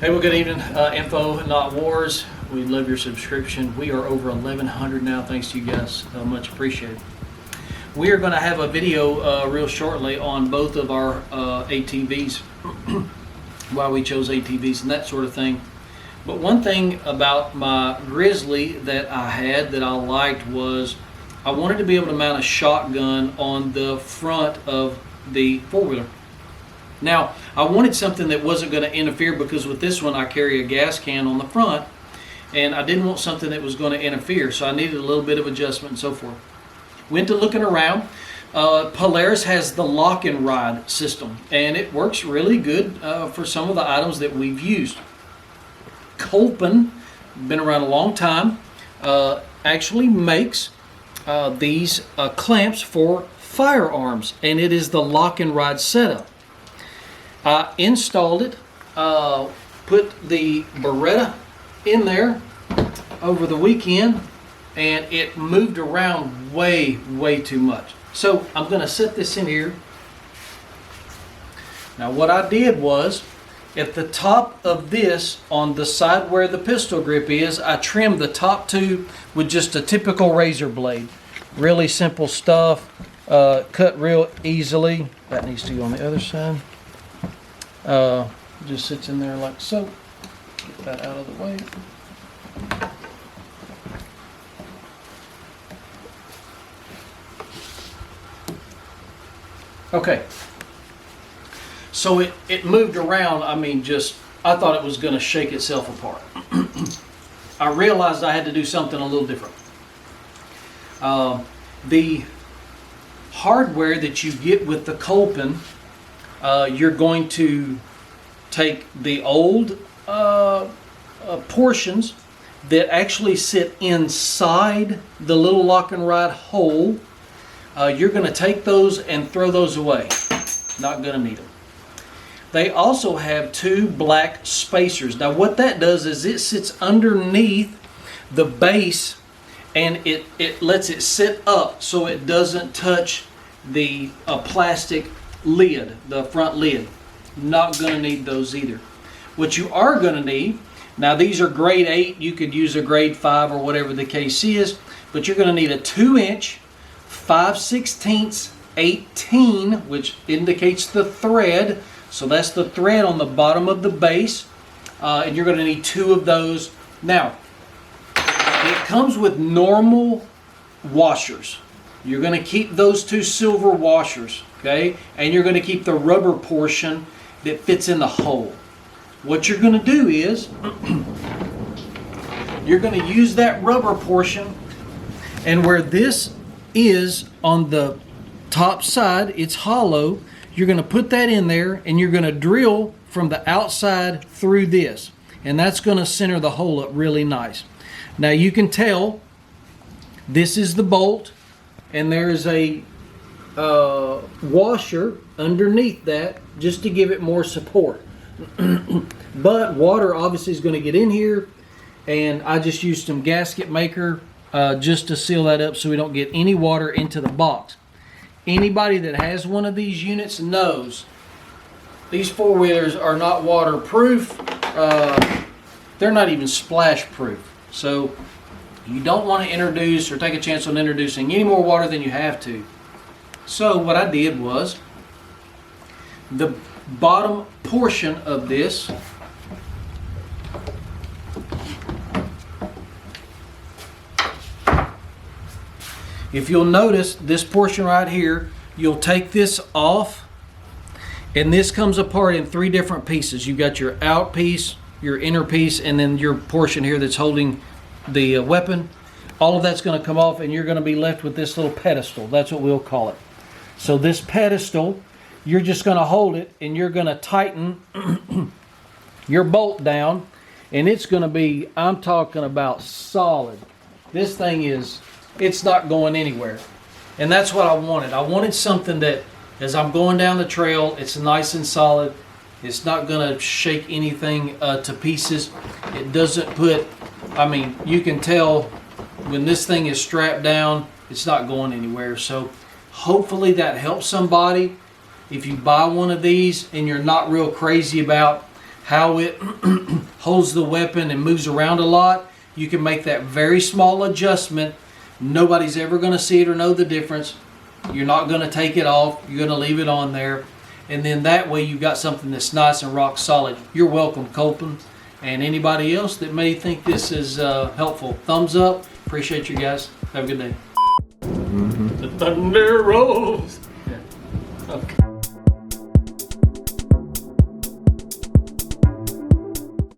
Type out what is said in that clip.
Hey, well, good evening. Info, not wars. We love your subscription. We are over 1,100 now, thanks to you guys. Much appreciated. We are going to have a video real shortly on both of our ATVs, why we chose ATVs and that sort of thing. But one thing about my Grizzly that I had that I liked was I wanted to be able to mount a shotgun on the front of the four-wheeler. Now, I wanted something that wasn't going to interfere because with this one I carry a gas can on the front and I didn't want something that was going to interfere, so I needed a little bit of adjustment and so forth. Went to looking around. Polaris has the Lock and Ride system and it works really good for some of the items that we've used. Kolpin, been around a long time, actually makes these clamps for firearms, and it is the Lock and Ride setup. I installed it, put the Beretta in there over the weekend, and it moved around way too much. So I'm going to set this in here. Now what I did was, at the top of this, on the side where the pistol grip is, I trimmed the top two with just a typical razor blade. Really simple stuff, cut real easily. That needs to go on the other side. Just sits in there like so. Get that out of the way. Okay. So it moved around. I mean, I thought it was going to shake itself apart. I realized I had to do something a little different. The hardware that you get with the Kolpin, you're going to take the old portions that actually sit inside the little Lock and Ride hole. You're going to take those and throw those away. Not going to need them. They also have two black spacers. Now what that does is it sits underneath the base and it lets it sit up so it doesn't touch the plastic lid, the front lid. Not going to need those either. What you are going to need, now these are grade 8, you could use a grade 5 or whatever the case is, but you're going to need a 2-inch 5/16 18, which indicates the thread. So that's the thread on the bottom of the base, and you're going to need 2 of those. Now, it comes with normal washers. You're going to keep those 2 silver washers, okay? And you're going to keep the rubber portion that fits in the hole. What you're going to do is, you're going to use that rubber portion, and where this is on the top side, it's hollow. You're going to put that in there and you're going to drill from the outside through this, and that's going to center the hole up really nice. Now you can tell this is the bolt and there's a washer underneath that just to give it more support. But water obviously is going to get in here, and I just used some gasket maker just to seal that up so we don't get any water into the box. Anybody that has one of these units knows these four-wheelers are not waterproof. They're not even splash proof. So you don't want to introduce or take a chance on introducing any more water than you have to. So what I did was, the bottom portion of this, if you'll notice this portion right here, you'll take this off and this comes apart in 3 different pieces. You've got your out piece, your inner piece, and then your portion here that's holding the weapon. All of that's going to come off and you're going to be left with this little pedestal. That's what we'll call it. So this pedestal, you're just going to hold it and you're going to tighten your bolt down, and it's going to be, I'm talking about solid. This thing is, it's not going anywhere. And that's what I wanted. I wanted something that, as I'm going down the trail, it's nice and solid. It's not going to shake anything to pieces. It doesn't put, I mean, you can tell when this thing is strapped down, it's not going anywhere. So hopefully that helps somebody. If you buy one of these and you're not real crazy about how it holds the weapon and moves around a lot, you can make that very small adjustment. Nobody's ever going to see it or know the difference. You're not going to take it off. You're going to leave it on there. And then that way you've got something that's nice and rock solid. You're welcome, Kolpin. And anybody else that may think this is helpful, thumbs up. Appreciate you guys. Have a good day. The thunder rolls. Yeah. Okay.